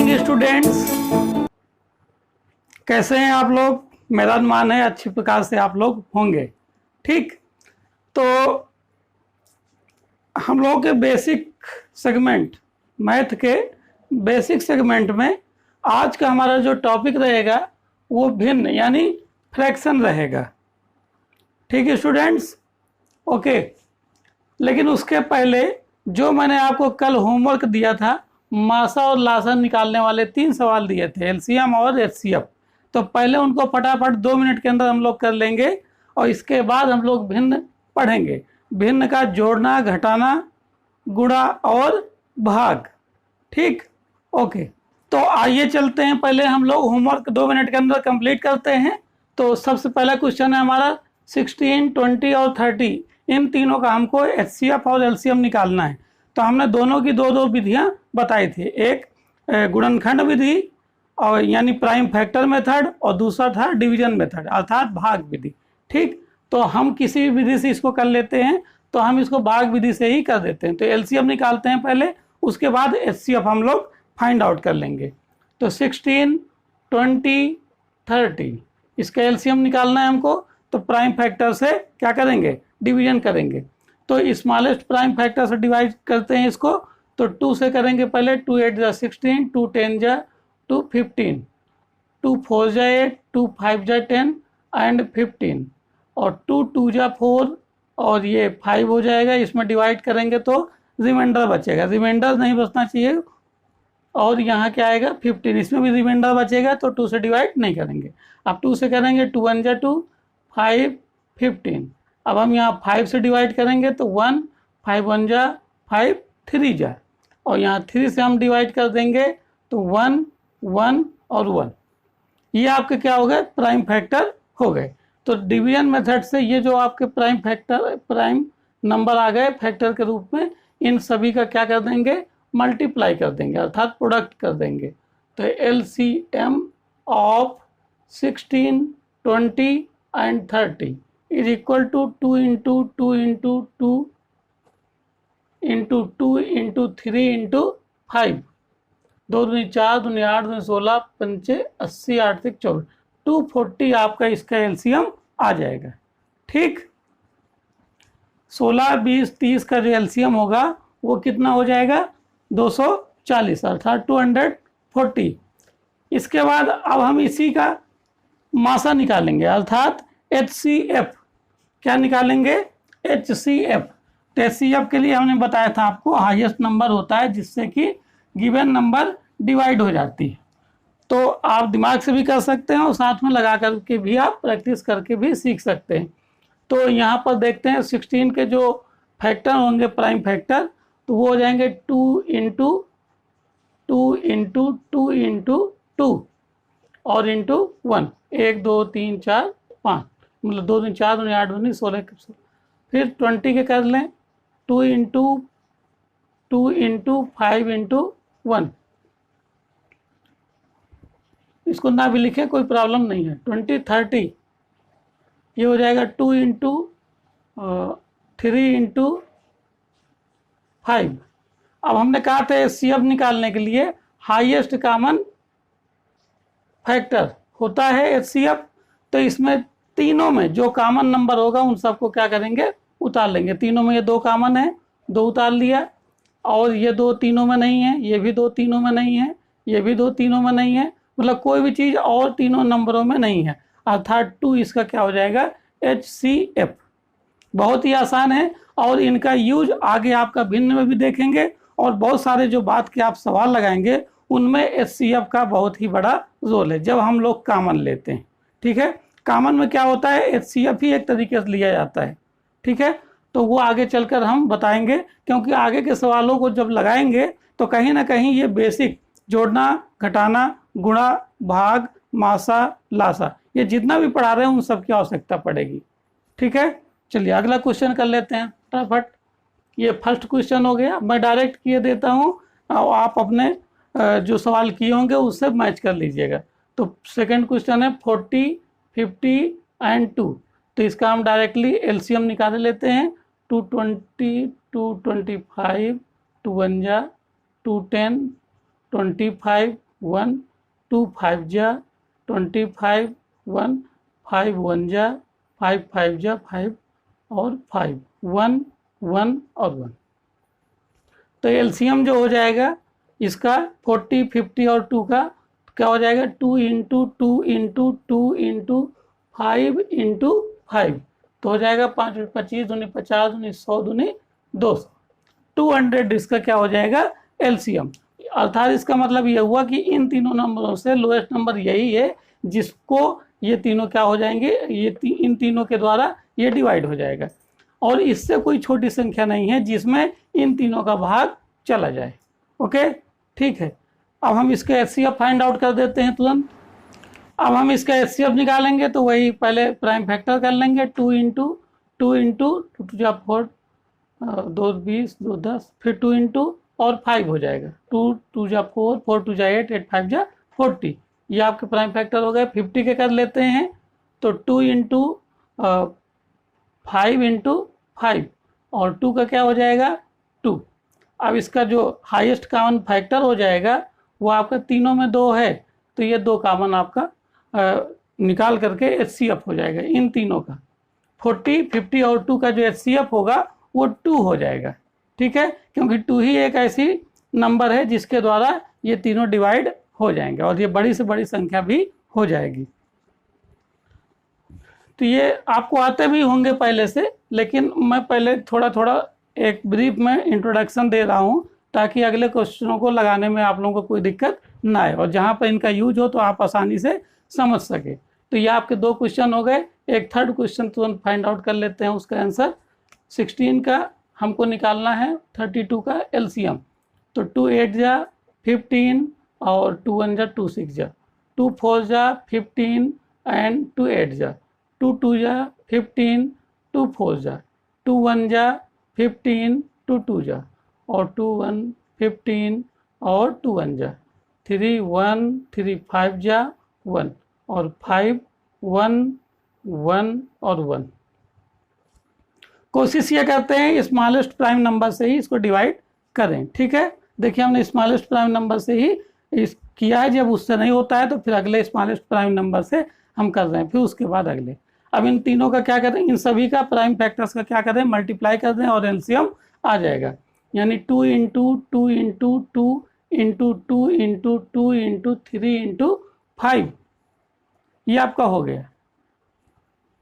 Morning students, कैसे हैं आप लोग। मेरा अनुमान है अच्छी प्रकार से आप लोग होंगे। ठीक, तो हम लोग के बेसिक सेगमेंट, मैथ के बेसिक सेगमेंट में आज का हमारा जो टॉपिक रहेगा वो भिन्न यानी फ्रैक्शन रहेगा। ठीक है स्टूडेंट्स, ओके। लेकिन उसके पहले जो मैंने आपको कल होमवर्क दिया था, मासा और लासा निकालने वाले 3 सवाल दिए थे, एलसीएम और एचसीएफ, तो पहले उनको फटाफट 2 मिनट के अंदर हम लोग कर लेंगे और इसके बाद हम लोग भिन्न पढ़ेंगे। भिन्न का जोड़ना, घटाना, गुणा और भाग। ठीक, ओके। तो आइए चलते हैं, पहले हम लोग होमवर्क 2 मिनट के अंदर कंप्लीट करते हैं। तो सबसे पहला क्वेश्चन है हमारा 16, 20 और 30, इन तीनों का हमको एचसीएफ और एलसीएम निकालना है। तो हमने दोनों की दो विधियां बताई थी, एक गुणनखंड विधि और यानी प्राइम फैक्टर मेथड, और दूसरा था डिवीजन मेथड अर्थात भाग विधि। ठीक, तो हम किसी भी विधि से इसको कर लेते हैं, तो हम इसको भाग विधि से ही कर देते हैं। तो एलसीएम निकालते हैं पहले, उसके बाद एचसीएफ हम लोग फाइंड आउट कर लेंगे। तो 16, 20, 30 इसका एलसीएम निकालना है हमको। तो प्राइम फैक्टर से क्या करेंगे, डिवीजन करेंगे। तो स्मॉलेस्ट प्राइम फैक्टर से डिवाइड करते हैं इसको। तो 2 से करेंगे पहले, 2 8 जा 16, 2 10 जा 2 15, 2 4 जा 8, 2 5 जा 10 एंड 15, और 2 2 जा 4 और ये 5 हो जाएगा। इसमें डिवाइड करेंगे तो रिमाइंडर बचेगा, रिमाइंडर नहीं बचना चाहिए। और यहाँ क्या आएगा 15, इसमें भी रिमाइंडर बचेगा, तो 2 से डिवाइड नहीं करेंगे। अब 2 से करेंगे, 2 1 जा 2, 5 15। अब हम यहाँ 5 से डिवाइड करेंगे तो 1, 5 1 जा 5, 3 जा, और यहाँ 3 से हम डिवाइड कर देंगे तो 1 1 और 1। ये आपके क्या हो गए, प्राइम फैक्टर हो गए। तो डिवीजन मेथड से ये जो आपके प्राइम नंबर आ गए फैक्टर के रूप में, इन सभी का क्या कर देंगे, मल्टीप्लाई कर देंगे अर्थात प्रोडक्ट कर देंगे। तो LCM of 16, 20 and 30 is equal to 2 into 2 into 2 into 2 into 3 into 5, 2 दूनी 4, 2 दूनी 8, 2 दूनी 16, 5 80, 8 से 24, 240 आपका इसका एलसीएम आ जाएगा। ठीक, 16, 20, 30 का जो एलसीएम होगा वो कितना हो जाएगा, 240 अर्थात 240। इसके बाद अब हम इसी का मासा निकालेंगे अर्थात एचसीएफ। क्या निकालेंगे, एचसीएफ। तो एचसीएफ के लिए हमने बताया था आपको हाईएस्ट नंबर होता है जिससे कि गिवन नंबर डिवाइड हो जाती है। तो आप दिमाग से भी कर सकते हैं और साथ में लगा करके भी आप प्रैक्टिस करके भी सीख सकते हैं। तो यहाँ पर देखते हैं 16 के जो फैक्टर होंगे प्राइम फैक्टर, तो वो हो जाएंगे 2 इंटू 2 इंटू 2 इंटू 2 और इंटू 1, 1 2 3 4 5, मतलब 2 दिन 4 दूनी 8 दूनी 16। फिर 20 के कर लें, 2 इंटू 2 इंटू 5 इंटू 1, इसको ना भी लिखें कोई प्रॉब्लम नहीं है। 20 30 ये हो जाएगा 2 इंटू 3 इंटू 5। अब हमने कहा था एचसीएफ निकालने के लिए हाईएस्ट कॉमन फैक्टर होता है एचसीएफ। तो इसमें तीनों में जो कॉमन नंबर होगा उन सबको क्या करेंगे, उतार लेंगे। तीनों में ये 2 कॉमन है, 2 उतार लिया, और ये 2 तीनों में नहीं है, ये भी 2 तीनों में नहीं है, ये भी 2 तीनों में नहीं है, मतलब कोई भी चीज़ और तीनों नंबरों में नहीं है अर्थात 2 इसका क्या हो जाएगा, एचसीएफ। बहुत ही आसान है और इनका यूज आगे आपका भिन्न में भी देखेंगे, और बहुत सारे जो बात के आप सवाल लगाएंगे उनमें एचसीएफ का बहुत ही बड़ा रोल है जब हम लोग कॉमन लेते हैं। ठीक है, कॉमन में क्या होता है, एचसीएफ ही एक तरीके से लिया जाता है। ठीक है, तो वो आगे चलकर हम बताएंगे, क्योंकि आगे के सवालों को जब लगाएंगे तो कहीं ना कहीं ये बेसिक जोड़ना, घटाना, गुणा, भाग, मासा, लासा, ये जितना भी पढ़ा रहे हैं उन सब की आवश्यकता पड़ेगी। ठीक है, चलिए अगला क्वेश्चन कर लेते हैं फटाफट। ये फर्स्ट क्वेश्चन हो गया, मैं डायरेक्ट किए देता हूँ, आप अपने जो सवाल किए होंगे उससे मैच कर लीजिएगा। तो सेकंड क्वेश्चन है 40, 50 एंड 2। तो इसका हम डायरेक्टली एलसीएम निकाल लेते हैं। 220, 225, 2 1 जा 2 10, 25, 1, 2 5 जा 25, 1 5 1 जा 5 5 जा 5 और 5, 1 1 और 1। तो एलसीएम जो हो जाएगा इसका 40, 50 और 2 का क्या हो जाएगा, 2 इंटू 2 इंटू 2 इंटू 5 इंटू 5, तो हो जाएगा 5 25 दूनी 50 दूनी 100 दूनी 200, 200 इसका क्या हो जाएगा एलसीएम। अर्थात इसका मतलब ये हुआ कि इन तीनों नंबरों से लोएस्ट नंबर यही है जिसको ये तीनों क्या हो जाएंगे, इन तीनों के द्वारा ये डिवाइड हो जाएगा, और इससे कोई छोटी संख्या नहीं है जिसमें इन तीनों का भाग चला जाए। ओके, ठीक है। अब हम इसका एचसीएफ फाइंड आउट कर देते हैं तुरंत। अब हम इसका एचसीएफ निकालेंगे तो वही पहले प्राइम फैक्टर कर लेंगे, 2 इंटू 2 इंटू 2 जा 4, 2 20 2 10, फिर 2 इंटू और 5 हो जाएगा, 2 2 जा 4, 4 2 जा 8, 8 5 जा 40, ये आपके प्राइम फैक्टर हो गए। 50 के कर लेते हैं तो 2 इंटू 5 इंटू 5 और 2 का क्या हो जाएगा 2। अब इसका जो हाईएस्ट कॉमन फैक्टर हो जाएगा वो आपका तीनों में 2 है, तो ये 2 कॉमन आपका निकाल करके एचसीएफ हो जाएगा इन तीनों का। 40, 50 और 2 का जो एचसीएफ होगा वो 2 हो जाएगा, ठीक है, क्योंकि 2 ही एक ऐसी नंबर है जिसके द्वारा ये तीनों डिवाइड हो जाएंगे और ये बड़ी से बड़ी संख्या भी हो जाएगी। तो ये आपको आते भी होंगे पहले से, लेकिन मैं पहले थोड़ा थोड़ा एक ब्रीफ में इंट्रोडक्शन दे रहा हूँ ताकि अगले क्वेश्चनों को लगाने में आप लोगों को कोई दिक्कत ना आए और जहाँ पर इनका यूज हो तो आप आसानी से समझ सके। तो ये आपके 2 क्वेश्चन हो गए। एक थर्ड क्वेश्चन तुरंत फाइंड आउट कर लेते हैं, उसका आंसर 16 का हमको निकालना है 32 का एलसीएम। तो 2 8 जा 15 और 2 1 जा 2 6 जा, 2 4 जा 15 एंड 2 8 जा, 2 2 जा 15, 2 4 जा, 2 1 जा 15, 2 2 जा और 2 1 15 और 2 1 जा, 3 1 3 5 जा 1 और 5 1 1 और 1। कोशिश ये करते हैं स्मॉलेस्ट प्राइम नंबर से ही इसको डिवाइड करें, ठीक है। देखिए हमने स्मॉलेस्ट प्राइम नंबर से ही इस किया है, जब उससे नहीं होता है तो फिर अगले स्मॉलेस्ट प्राइम नंबर से हम कर रहे हैं, फिर उसके बाद अगले। अब इन तीनों का क्या करें, इन सभी का प्राइम फैक्टर्स का क्या करें, मल्टीप्लाई कर दें और एलसीएम आ जाएगा, यानी 2 into 2 into 2 into 2 into 2 into 3 into 5, ये आपका हो गया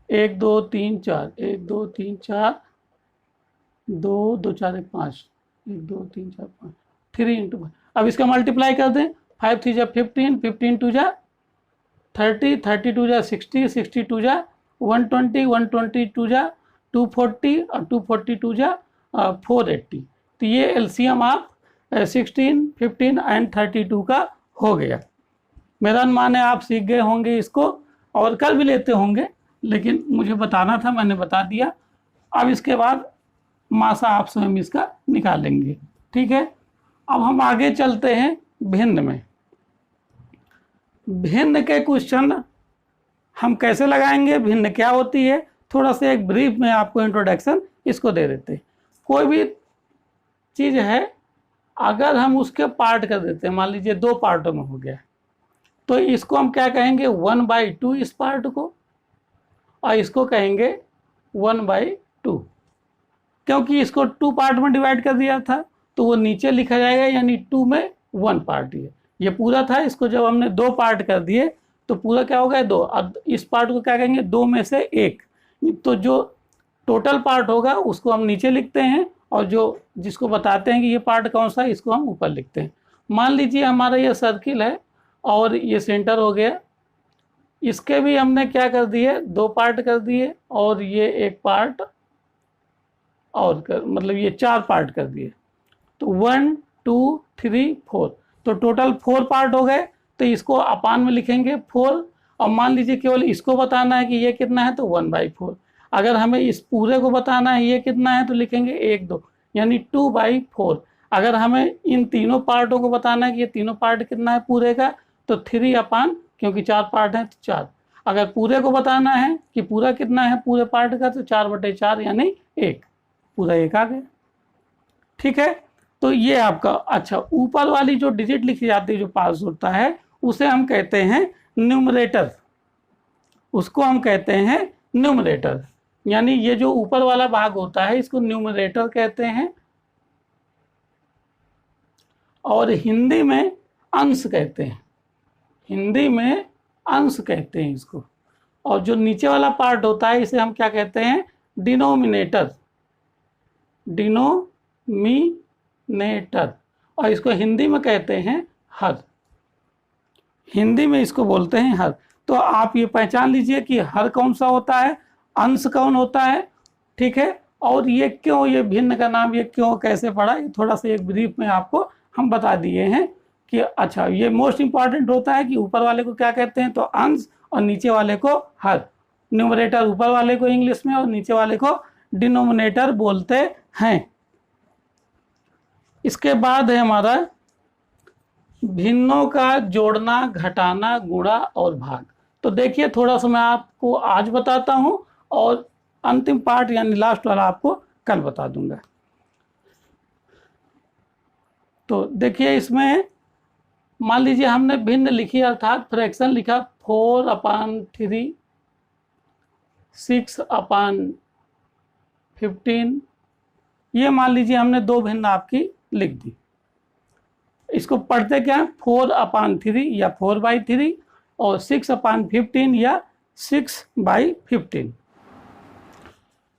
1 2 3 4, 1 2 3 4, 2 2 4 1 5, 1 2 3 4 5, 3 इंटू 5। अब इसका मल्टीप्लाई कर दें, 5 3 जा 15, 15 2 जा 30, 32 जा 60, 62 जा 120, 122 जा 240 और 242 जा 480। तो ये एलसीएम आप 16, 15 एंड 32 का हो गया। मेरा अनुमान है आप सीख गए होंगे इसको और कर भी लेते होंगे, लेकिन मुझे बताना था, मैंने बता दिया। अब इसके बाद मासा आप स्वयं इसका निकालेंगे, ठीक है। अब हम आगे चलते हैं भिन्न में। भिन्न के क्वेश्चन हम कैसे लगाएंगे, भिन्न क्या होती है, थोड़ा सा एक ब्रीफ में आपको इंट्रोडक्शन इसको दे देते हैं। कोई भी चीज़ है अगर हम उसके पार्ट कर देते हैं, मान लीजिए 2 पार्टों में हो गया, तो इसको हम क्या कहेंगे 1/2 इस पार्ट को, और इसको कहेंगे 1/2, क्योंकि इसको 2 पार्ट में डिवाइड कर दिया था तो वो नीचे लिखा जाएगा, यानी 2 में 1 पार्ट ये पूरा था। इसको जब हमने 2 पार्ट कर दिए तो पूरा क्या हो गया 2। अब इस पार्ट को क्या कहेंगे 2 में से 1, तो जो टोटल पार्ट होगा उसको हम नीचे लिखते हैं और जो जिसको बताते हैं कि ये पार्ट कौन सा है इसको हम ऊपर लिखते हैं। मान लीजिए हमारा ये सर्किल है और ये सेंटर हो गया, इसके भी हमने क्या कर दिए 2 पार्ट कर दिए और ये 1 पार्ट और मतलब ये 4 पार्ट कर दिए, तो 1 2 3 4, तो टोटल 4 पार्ट हो गए। तो इसको अपान में लिखेंगे 4, और मान लीजिए केवल इसको बताना है कि ये कितना है तो 1/4। अगर हमें इस पूरे को बताना है ये कितना है तो लिखेंगे 1 2, यानी 2/4। अगर हमें इन तीनों पार्टों को बताना है कि ये तीनों पार्ट कितना है पूरे का तो 3 अपान, क्योंकि 4 पार्ट हैं तो 4। अगर पूरे को बताना है कि पूरा कितना है पूरे पार्ट का तो 4/4 यानी 1, पूरा 1 आ गया, ठीक है। तो ये आपका, अच्छा, ऊपर वाली जो डिजिट लिखी जाती है, जो पास होता है, उसे हम कहते हैं न्यूमरेटर, उसको हम कहते हैं न्यूमरेटर। यानी ये जो ऊपर वाला भाग होता है इसको न्यूमरेटर कहते हैं, और हिंदी में अंश कहते हैं, हिंदी में अंश कहते हैं इसको। और जो नीचे वाला पार्ट होता है इसे हम क्या कहते हैं, डिनोमिनेटर, डिनोमिनेटर, और इसको हिंदी में कहते हैं हर, हिंदी में इसको बोलते हैं हर। तो आप ये पहचान लीजिए कि हर कौन सा होता है, अंश कौन होता है, ठीक है। और ये क्यों, ये भिन्न का नाम ये क्यों कैसे पड़ा, ये थोड़ा सा एक ब्रीफ में आपको हम बता दिए हैं कि अच्छा, ये मोस्ट इंपॉर्टेंट होता है कि ऊपर वाले को क्या कहते हैं, तो अंश, और नीचे वाले को हर। न्यूमरेटर ऊपर वाले को इंग्लिश में, और नीचे वाले को डिनोमिनेटर बोलते हैं। इसके बाद है हमारा भिन्नों का जोड़ना, घटाना, गुणा और भाग। तो देखिए, थोड़ा सा मैं आपको आज बताता हूं और अंतिम पार्ट यानी लास्ट वाला आपको कल बता दूंगा। तो देखिए, इसमें मान लीजिए हमने भिन्न लिखी, अर्थात फ्रैक्शन लिखा 4/3, 6/15, ये मान लीजिए हमने दो भिन्न आपकी लिख दी। इसको पढ़ते क्या है, 4/3 या 4/3, और 6/15 या 6/15।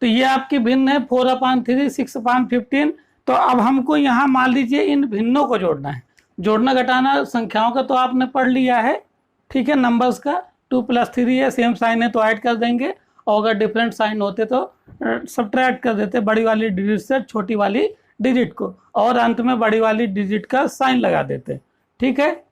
तो ये आपकी भिन्न है 4/3, 6/15। तो अब हमको यहाँ मान लीजिए इन भिन्नों को जोड़ना है। जोड़ना घटाना संख्याओं का तो आपने पढ़ लिया है, ठीक है। नंबर्स का 2 + 3 है, सेम साइन है तो ऐड कर देंगे, और अगर डिफरेंट साइन होते तो सब्ट्रैक्ट कर देते, बड़ी वाली डिजिट से छोटी वाली डिजिट को, और अंत में बड़ी वाली डिजिट का साइन लगा देते, ठीक है।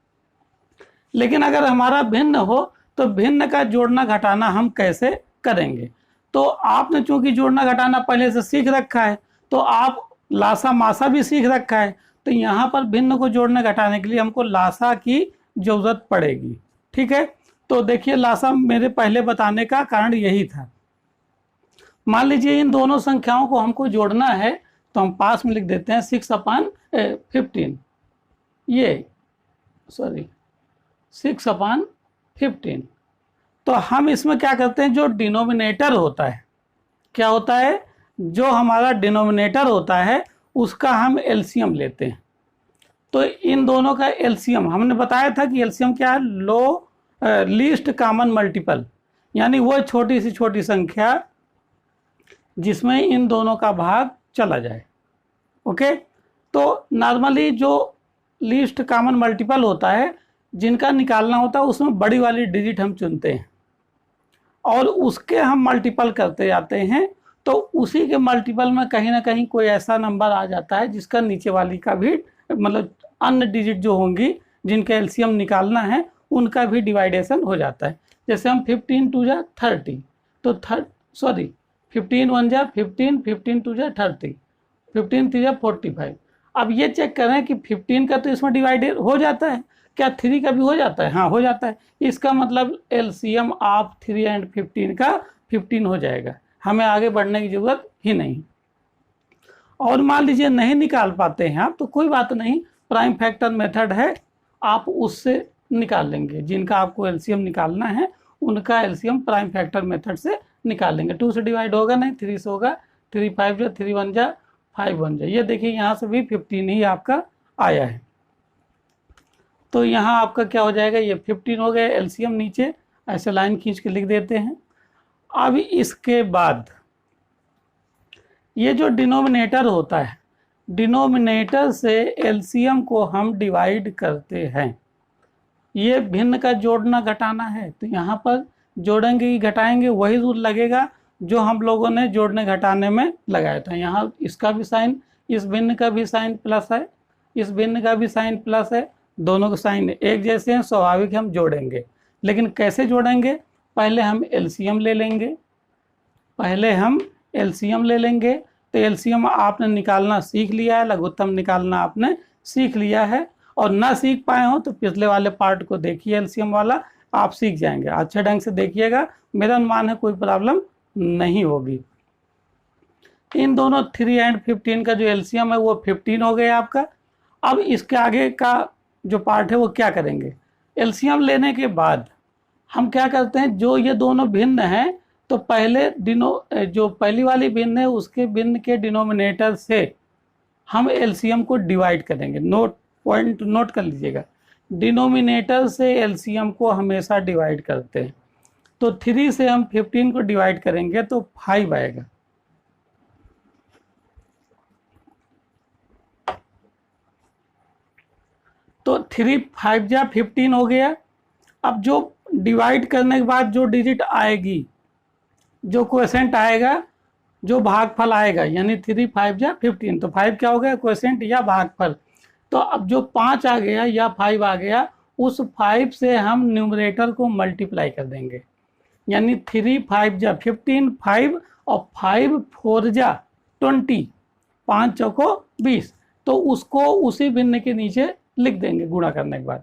लेकिन अगर हमारा भिन्न हो तो भिन्न का जोड़ना घटाना हम कैसे करेंगे। तो आपने चूंकि जोड़ना घटाना पहले से सीख रखा है, तो आप लासा मासा भी सीख रखा है, तो यहाँ पर भिन्न को जोड़ने घटाने के लिए हमको लासा की जरूरत पड़ेगी, ठीक है। तो देखिए, लासा मेरे पहले बताने का कारण यही था। मान लीजिए इन दोनों संख्याओं को हमको जोड़ना है, तो हम पास में लिख देते हैं 6/15, ये सॉरी 6/15। तो हम इसमें क्या करते हैं, जो डिनोमिनेटर होता है, क्या होता है, जो हमारा डिनोमिनेटर होता है उसका हम एलसीएम लेते हैं। तो इन दोनों का एलसीएम हमने बताया था कि एलसीएम क्या है, लीस्ट कॉमन मल्टीपल, यानी वो छोटी से छोटी संख्या जिसमें इन दोनों का भाग चला जाए, ओके। तो नॉर्मली जो लीस्ट कॉमन मल्टीपल होता है, जिनका निकालना होता है, उसमें बड़ी वाली डिजिट हम चुनते हैं और उसके हम मल्टीपल करते जाते हैं। तो उसी के मल्टीपल में कहीं ना कहीं कोई ऐसा नंबर आ जाता है जिसका नीचे वाली का भी, मतलब अन्य डिजिट जो होंगी जिनका एलसीएम निकालना है उनका भी डिवाइडेशन हो जाता है। जैसे हम 15 2 जा 30, तो 15 1 जा 15, 15 2 जा 30, 15 3 जा 45। अब ये चेक करें कि 15 का तो इसमें डिवाइडेड हो जाता है, क्या 3 का भी हो जाता है, हाँ हो जाता है। इसका मतलब एलसीएम ऑफ 3 एंड 15 का 15 हो जाएगा, हमें आगे बढ़ने की जरूरत ही नहीं। और मान लीजिए नहीं निकाल पाते हैं आप, तो कोई बात नहीं, प्राइम फैक्टर मेथड है, आप उससे निकाल लेंगे। जिनका आपको एलसीएम निकालना है उनका एलसीएम प्राइम फैक्टर मेथड से निकाल लेंगे। 2 से डिवाइड होगा नहीं, 3 से होगा, 3 5 जा, 3 1 जा, 5 1 जा। ये देखिए यहाँ से भी 15 ही आपका आया है। तो यहाँ आपका क्या हो जाएगा, ये 15 हो गया एलसीएम, नीचे ऐसे लाइन खींच के लिख देते हैं। अब इसके बाद ये जो डिनोमिनेटर होता है, डिनोमिनेटर से एलसीएम को हम डिवाइड करते हैं। ये भिन्न का जोड़ना घटाना है, तो यहाँ पर जोड़ेंगे कि घटाएंगे वही रूल लगेगा जो हम लोगों ने जोड़ने घटाने में लगाया था। यहाँ इसका भी साइन, इस भिन्न का भी साइन प्लस है, इस भिन्न का भी साइन प्लस है, दोनों के साइन एक जैसे हैं, स्वाभाविक हम जोड़ेंगे। लेकिन कैसे जोड़ेंगे, पहले हम एलसीएम ले लेंगे, पहले हम एलसीएम ले लेंगे। तो एलसीएम आपने निकालना सीख लिया है, लघुत्तम निकालना आपने सीख लिया है, और ना सीख पाए हो तो पिछले वाले पार्ट को देखिए, एलसीएम वाला, आप सीख जाएंगे। अच्छे ढंग से देखिएगा, मेरा अनुमान है कोई प्रॉब्लम नहीं होगी। इन दोनों 3 एंड 15 का जो एलसीएम है वो 15 हो गया आपका। अब इसके आगे का जो पार्ट है वो क्या करेंगे, एलसीएम लेने के बाद हम क्या करते हैं, जो ये दोनों भिन्न हैं तो पहले जो पहली वाली भिन्न है उसके भिन्न के डिनोमिनेटर से हम एलसीएम को डिवाइड करेंगे। पॉइंट नोट कर लीजिएगा, डिनोमिनेटर से एलसीएम को हमेशा डिवाइड करते हैं। तो 3 से हम 15 को डिवाइड करेंगे तो 5 आएगा। तो 3 5 जा 15 हो गया। अब जो डिवाइड करने के बाद जो डिजिट आएगी, जो क्वोशेंट आएगा, जो भागफल आएगा, यानी 3 5 जा 15, तो 5 क्या हो गया, क्वोशेंट या भागफल। तो अब जो 5 आ गया या 5 आ गया, उस 5 से हम न्यूमरेटर को मल्टीप्लाई कर देंगे, यानी 3 5 जा 15 5 और 5 4 जा 20, 5 चौको 20। तो उसको उसी भिन्न के नीचे लिख देंगे गुणा करने के बाद।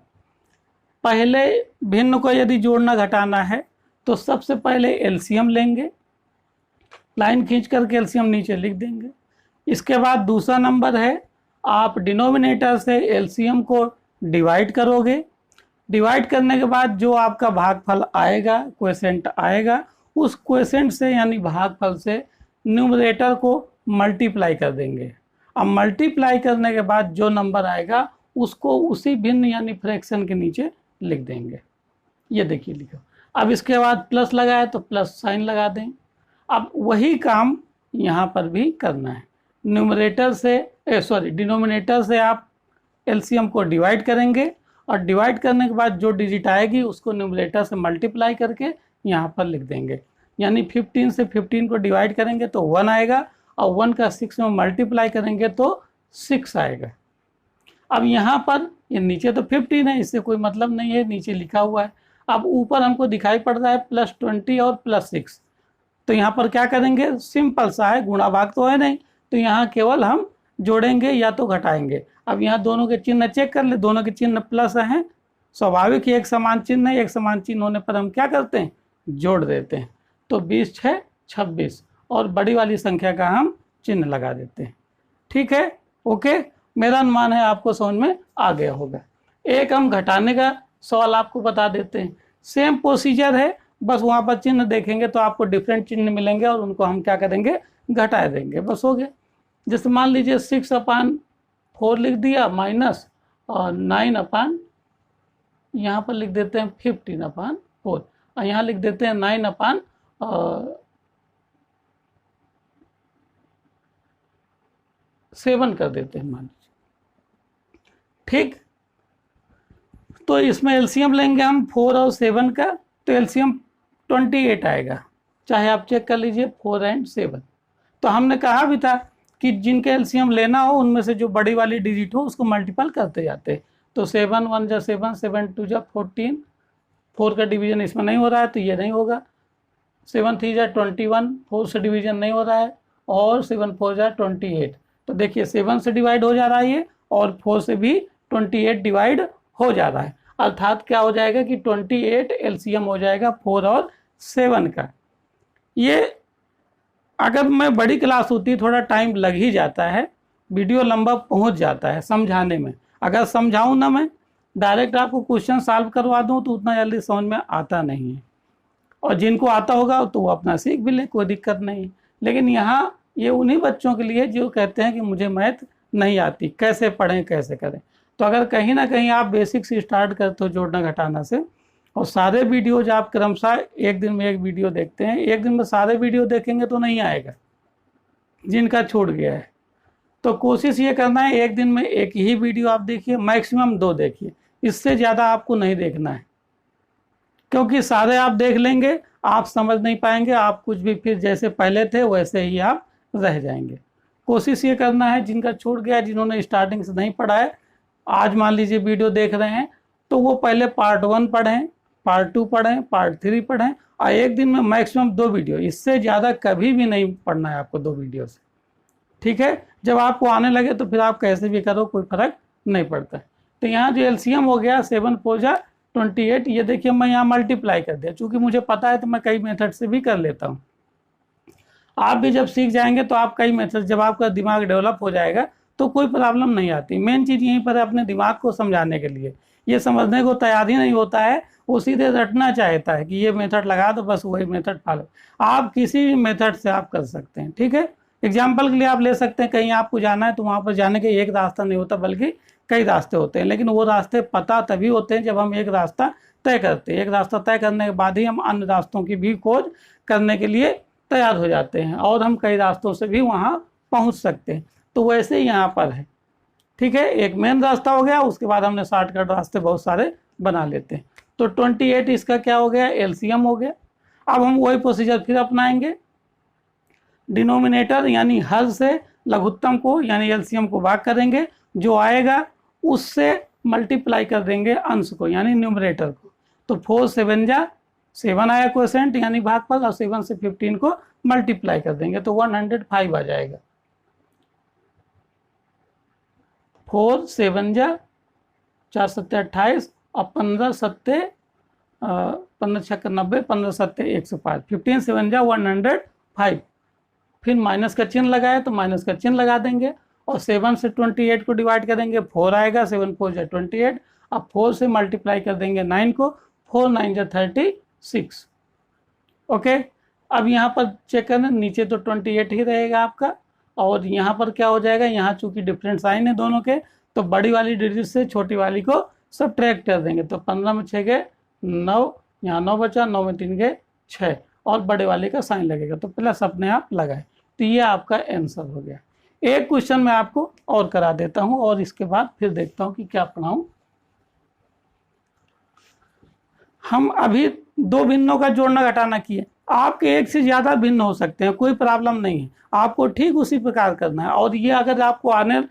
पहले भिन्न को यदि जोड़ना घटाना है तो सबसे पहले एलसीएम लेंगे, लाइन खींच करके एलसीएम नीचे लिख देंगे। इसके बाद दूसरा नंबर है, आप डिनोमिनेटर से एलसीएम को डिवाइड करोगे। डिवाइड करने के बाद जो आपका भागफल आएगा, क्वोशेंट आएगा, उस क्वोशेंट से यानी भागफल से न्यूमरेटर को मल्टीप्लाई कर देंगे। अब मल्टीप्लाई करने के बाद जो नंबर आएगा उसको उसी भिन्न यानी फ्रैक्शन के नीचे लिख देंगे। ये देखिए लिखो। अब इसके बाद प्लस लगाए तो प्लस साइन लगा दें। अब वही काम यहाँ पर भी करना है। न्यूमरेटर से डिनोमिनेटर से आप एलसीएम को डिवाइड करेंगे और डिवाइड करने के बाद जो डिजिट आएगी उसको न्यूमरेटर से मल्टीप्लाई करके यहाँ पर लिख देंगे। यानी 15 से 15 को डिवाइड करेंगे तो 1 आएगा और 1 का 6 में मल्टीप्लाई करेंगे तो 6 आएगा। अब यहाँ पर ये नीचे तो 15 है, इससे कोई मतलब नहीं है, नीचे लिखा हुआ है। अब ऊपर हमको दिखाई पड़ रहा है +20 और +6, तो यहाँ पर क्या करेंगे, सिंपल सा है, गुणा भाग तो है नहीं, तो यहाँ केवल हम जोड़ेंगे या तो घटाएंगे। अब यहाँ दोनों के चिन्ह चेक कर ले, दोनों के चिन्ह प्लस हैं, स्वाभाविक ही एक समान चिन्ह है, एक समान चिन्ह होने पर हम क्या करते हैं, जोड़ देते हैं। तो 20 6 26 और बड़ी वाली संख्या का हम चिन्ह लगा देते हैं। ठीक है, ओके। मेरा अनुमान है आपको समझ में आ गया होगा। एक हम घटाने का सवाल आपको बता देते हैं, सेम प्रोसीजर है, बस वहाँ पर चिन्ह देखेंगे तो आपको डिफरेंट चिन्ह मिलेंगे और उनको हम क्या करेंगे, घटा देंगे, बस हो गया। जैसे मान लीजिए 6/4 लिख दिया माइनस और 9 यहाँ पर लिख देते हैं 15/4 और यहाँ लिख देते हैं 9/7 कर देते हैं मान लीजिए। ठीक, तो इसमें एलसीएम लेंगे हम 4 और 7 का, तो एलसीएम 28 आएगा, चाहे आप चेक कर लीजिए 4 और 7। तो हमने कहा भी था कि जिनके एलसीएम लेना हो उनमें से जो बड़ी वाली डिजिट हो उसको मल्टीपल करते जाते। तो 7 1 जा 7, 7 2 जा 14, 4 का डिवीजन इसमें नहीं हो रहा है तो ये नहीं होगा। 7 3 जा 21, 4 से डिवीजन नहीं हो रहा है, और 7 4 जा 28। तो देखिए 7 से डिवाइड हो जा रहा है ये, और 4 से भी 28 डिवाइड हो जा रहा है, अर्थात क्या हो जाएगा कि 28 एलसीएम हो जाएगा 4 और 7 का। ये अगर मैं बड़ी क्लास होती थोड़ा टाइम लग ही जाता है, वीडियो लंबा पहुंच जाता है समझाने में। अगर समझाऊं ना मैं, डायरेक्ट आपको क्वेश्चन सॉल्व करवा दूं तो उतना जल्दी समझ में आता नहीं है, और जिनको आता होगा तो वो अपना सीख भी ले, कोई दिक्कत नहीं। लेकिन यहाँ ये उन्हीं बच्चों के लिए जो कहते हैं कि मुझे मैथ नहीं आती, कैसे पढ़ें कैसे करें। तो अगर कहीं ना कहीं आप बेसिक से स्टार्ट करते हो जोड़ना घटाना से, और सारे वीडियोज आप क्रमशः एक दिन में एक वीडियो देखते हैं, एक दिन में सारे वीडियो देखेंगे तो नहीं आएगा, जिनका छूट गया है। तो कोशिश ये करना है एक दिन में एक ही वीडियो आप देखिए, मैक्सिमम 2 देखिए, इससे ज़्यादा आपको नहीं देखना है, क्योंकि सारे आप देख लेंगे आप समझ नहीं पाएंगे, आप कुछ भी फिर जैसे पहले थे वैसे ही आप रह जाएंगे। कोशिश ये करना है जिनका छूट गया, जिन्होंने स्टार्टिंग से नहीं पढ़ा है, आज मान लीजिए वीडियो देख रहे हैं तो वो पहले पार्ट 1 पढ़ें, पार्ट 2 पढ़ें, पार्ट 3 पढ़ें, और एक दिन में मैक्सिमम 2 वीडियो, इससे ज़्यादा कभी भी नहीं पढ़ना है आपको 2 वीडियो से। ठीक है, जब आपको आने लगे तो फिर आप कैसे भी करो, कोई फर्क नहीं पड़ता है। तो यहाँ जो एलसीएम हो गया 7 4 जा 28, ये देखिए मैं यहाँ मल्टीप्लाई कर दिया, चूँकि मुझे पता है तो मैं कई मेथड से भी कर लेता हूँ। आप भी जब सीख जाएंगे तो आप कई मेथड, जब आपका दिमाग डेवलप हो जाएगा तो कोई प्रॉब्लम नहीं आती। मेन चीज़ यहीं पर है अपने दिमाग को समझाने के लिए, ये समझने को तैयार ही नहीं होता है, वो सीधे रटना चाहता है कि ये मेथड लगा दो, बस वही मेथड फॉलो। आप किसी भी मेथड से आप कर सकते हैं, ठीक है। एग्जाम्पल के लिए आप ले सकते हैं, कहीं आपको जाना है तो वहाँ पर जाने के एक रास्ता नहीं होता बल्कि कई रास्ते होते हैं, लेकिन वो रास्ते पता तभी होते हैं जब हम एक रास्ता तय करते हैं। एक रास्ता तय करने के बाद ही हम अन्य रास्तों की भी खोज करने के लिए तैयार हो जाते हैं और हम कई रास्तों से भी वहाँ पहुँच सकते हैं। तो वैसे ही यहाँ पर है, ठीक है। एक मेन रास्ता हो गया, उसके बाद हमने शॉर्टकट रास्ते बहुत सारे बना लेते हैं। तो 28 इसका क्या हो गया, एलसीएम हो गया। अब हम वही प्रोसीजर फिर अपनाएंगे, डिनोमिनेटर यानी हर से लघुत्तम को यानी एलसीएम को भाग करेंगे, जो आएगा उससे मल्टीप्लाई कर देंगे अंश को यानी न्यूमरेटर को। तो 4 7 जा 7 आया क्वोशेंट यानी भागफल, और 7 से 15 को मल्टीप्लाई कर देंगे तो 105 आ जाएगा। 4 7 जा 4 7 28 और 15 7 15 6 90 15 7 105, 15 7 जा 105। फिर माइनस का चिन्ह लगाए तो माइनस का चिन्ह लगा देंगे और 7 से 28 को डिवाइड करेंगे, 4 आएगा, 7 4 जा 28। अब 4 से मल्टीप्लाई कर देंगे 9 को, 4 9 जा 36। ओके, अब यहाँ पर चेक करना, नीचे तो 28 ही रहेगा आपका, और यहाँ पर क्या हो जाएगा, यहाँ चूंकि डिफरेंट साइन है दोनों के तो बड़ी वाली डिजिट से छोटी वाली को सब्ट्रैक्ट कर देंगे। तो 15 में 6 गए 9, यहाँ 9 बचा, 9 में 3 गए 6 और बड़े वाले का साइन लगेगा तो प्लस अपने आप लगाए। तो ये आपका आंसर हो गया। एक क्वेश्चन मैं आपको और करा देता हूँ और इसके बाद फिर देखता हूँ कि क्या पढ़ाऊँ। हम अभी दो भिन्नों का जोड़ना घटाना किए, आपके एक से ज़्यादा भिन्न हो सकते हैं, कोई प्रॉब्लम नहीं है, आपको ठीक उसी प्रकार करना है। और ये अगर आपको आने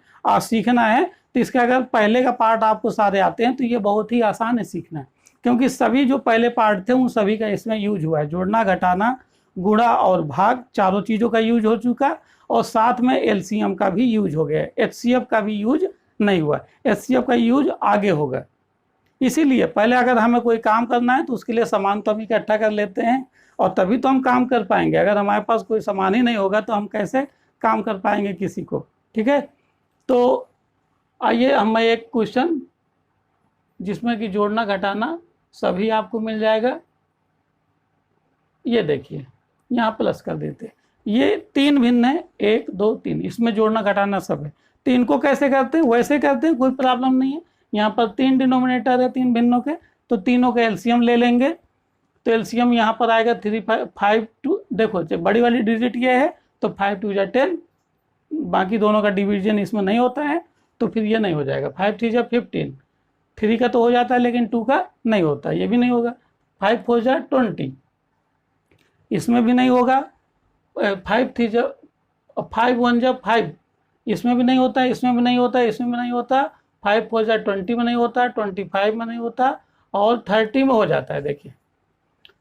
सीखना है तो इसका अगर पहले का पार्ट आपको सारे आते हैं तो ये बहुत ही आसान है सीखना, क्योंकि सभी जो पहले पार्ट थे उन सभी का इसमें यूज हुआ है। जोड़ना घटाना गुणा और भाग चारों चीज़ों का यूज हो चुका, और साथ में एलसीएम का भी यूज हो गया, एचसीएफ का भी यूज नहीं हुआ, एचसीएफ का यूज आगे होगा। इसीलिए पहले अगर हमें कोई काम करना है तो उसके लिए सामान तो हम इकट्ठा कर लेते हैं और तभी तो हम काम कर पाएंगे। अगर हमारे पास कोई सामान ही नहीं होगा तो हम कैसे काम कर पाएंगे किसी को, ठीक है। तो आइए हमें एक क्वेश्चन जिसमें कि जोड़ना घटाना सभी आपको मिल जाएगा। ये देखिए यहाँ प्लस कर देते हैं, ये 3 भिन्न है, 1 2 3, इसमें जोड़ना घटाना सब है। तो इनको कैसे करते हैं, वैसे करते हैं, कोई प्रॉब्लम नहीं है। यहाँ पर 3 डिनोमिनेटर है 3 भिन्नों के, तो तीनों का एलसीएम ले लेंगे। तो एलसीएम यहाँ पर आएगा 3 5 2, देखो जब बड़ी वाली डिजिट ये है तो 5 2 जा 10, बाकी दोनों का डिवीजन इसमें नहीं होता है तो फिर ये नहीं हो जाएगा। 5 3 जा 15, 3 का तो हो जाता है लेकिन 2 का नहीं होता, ये भी नहीं होगा। 5 4 जा 20, इसमें भी नहीं होगा। 5 3 जा 5 1 जा 5, इसमें भी नहीं होता, इसमें भी नहीं होता, इसमें भी नहीं होता। 5 4 जा 20 में नहीं होता, 25 में नहीं होता, और 30 में हो जाता है। देखिए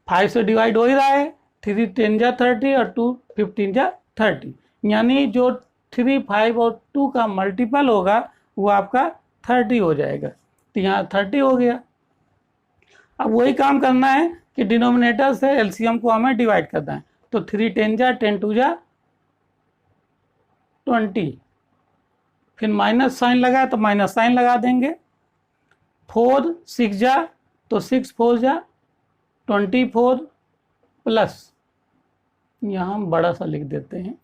5 से डिवाइड हो ही रहा है, 3 10 जा 30 और 2 15 जा 30, यानी जो 3 5 और 2 का मल्टीपल होगा वो आपका 30 हो जाएगा। तो यहाँ 30 हो गया। अब वही काम करना है कि डिनोमिनेटर से एलसीएम को हमें डिवाइड करना है। तो 3 10 जा 10 2 जा 20, फिर माइनस साइन लगा तो माइनस साइन लगा देंगे। 4 6 जा तो 6 4 जा 24 प्लस, यहाँ हम बड़ा सा लिख देते हैं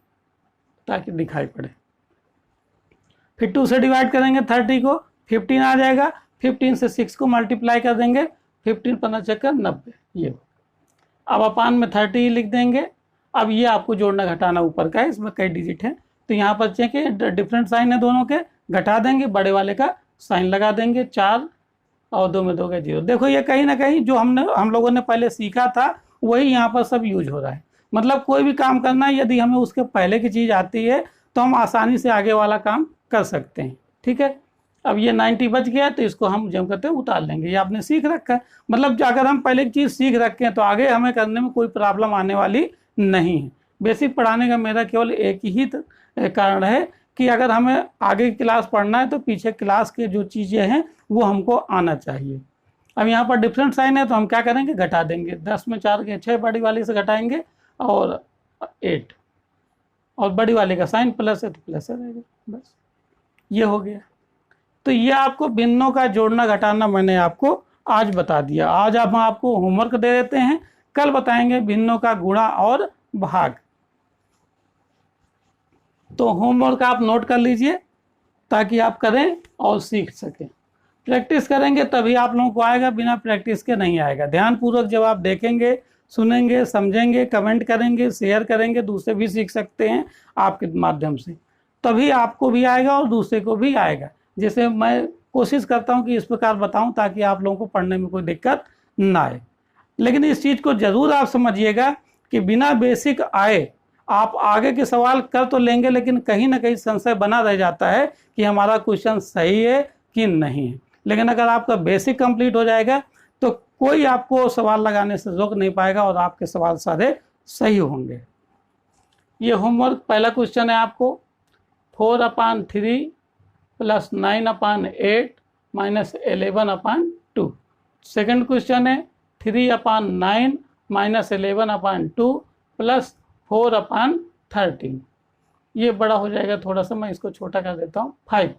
ताकि दिखाई पड़े। फिर 2 से डिवाइड करेंगे 30 को, 15 आ जाएगा। 15 से 6 को मल्टीप्लाई कर देंगे, 15 15 चक्कर 90, ये। अब अपान में 30 लिख देंगे। अब ये आपको जोड़ना घटाना ऊपर का है, इसमें कई डिजिट हैं तो यहाँ पर चेक डिफरेंट साइन है दोनों के, घटा देंगे, बड़े वाले का साइन लगा देंगे। 4 और 2 में 2 का 0। देखो ये कहीं ना कहीं जो हम लोगों ने पहले सीखा था वही यहाँ पर सब यूज हो रहा है। मतलब कोई भी काम करना है यदि हमें उसके पहले की चीज़ आती है तो हम आसानी से आगे वाला काम कर सकते हैं, ठीक है। अब ये 90 बच गया तो इसको हम जम करते उतार लेंगे, ये आपने सीख रखा है। मतलब अगर हम पहले की चीज़ सीख रखे हैं तो आगे हमें करने में कोई प्रॉब्लम आने वाली नहीं है। बेसिक पढ़ाने का मेरा केवल एक ही कारण है कि अगर हमें आगे की क्लास पढ़ना है तो पीछे क्लास के जो चीज़ें हैं वो हमको आना चाहिए। अब यहाँ पर डिफरेंट साइन है तो हम क्या करेंगे, घटा देंगे। 10 में 4 के 6 बड़ी वाली से घटाएंगे और 8, और बड़ी वाले का साइन प्लस है तो प्लस रहेगा, बस ये हो गया। तो ये आपको भिन्नों का जोड़ना घटाना मैंने आपको आज बता दिया। आज हम आपको होमवर्क दे देते हैं, कल बताएंगे भिन्नों का गुणा और भाग। तो होमवर्क आप नोट कर लीजिए ताकि आप करें और सीख सकें। प्रैक्टिस करेंगे तभी आप लोगों को आएगा, बिना प्रैक्टिस के नहीं आएगा। ध्यानपूर्वक जब आप देखेंगे, सुनेंगे, समझेंगे, कमेंट करेंगे, शेयर करेंगे, दूसरे भी सीख सकते हैं आपके माध्यम से, तभी आपको भी आएगा और दूसरे को भी आएगा। जैसे मैं कोशिश करता हूं कि इस प्रकार बताऊं ताकि आप लोगों को पढ़ने में कोई दिक्कत ना आए। लेकिन इस चीज़ को ज़रूर आप समझिएगा कि बिना बेसिक आए आप आगे के सवाल कर तो लेंगे, लेकिन कहीं ना कहीं संशय बना रह जाता है कि हमारा क्वेश्चन सही है कि नहीं है। लेकिन अगर आपका बेसिक कंप्लीट हो जाएगा तो कोई आपको सवाल लगाने से रोक नहीं पाएगा और आपके सवाल सारे सही होंगे। ये होमवर्क पहला क्वेश्चन है आपको 4/3 + 9/8 - 11/2। सेकंड क्वेश्चन है 3/9 - 11/2 + 4/13। ये बड़ा हो जाएगा थोड़ा सा, मैं इसको छोटा कर देता हूँ 5।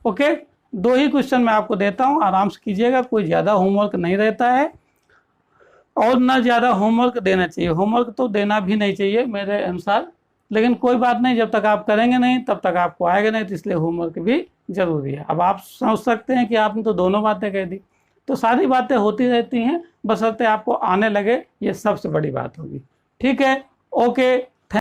ओके, 2 ही क्वेश्चन मैं आपको देता हूँ, आराम से कीजिएगा। कोई ज़्यादा होमवर्क नहीं रहता है और ना ज़्यादा होमवर्क देना चाहिए। होमवर्क तो देना भी नहीं चाहिए मेरे अनुसार, लेकिन कोई बात नहीं, जब तक आप करेंगे नहीं तब तक आपको आएगा नहीं, तो इसलिए होमवर्क भी ज़रूरी है। अब आप सोच सकते हैं कि आपने तो दोनों बातें कह दी, तो सारी बातें होती रहती हैं, बशर्ते आपको आने लगे, ये सबसे बड़ी बात होगी। ठीक है, ओके।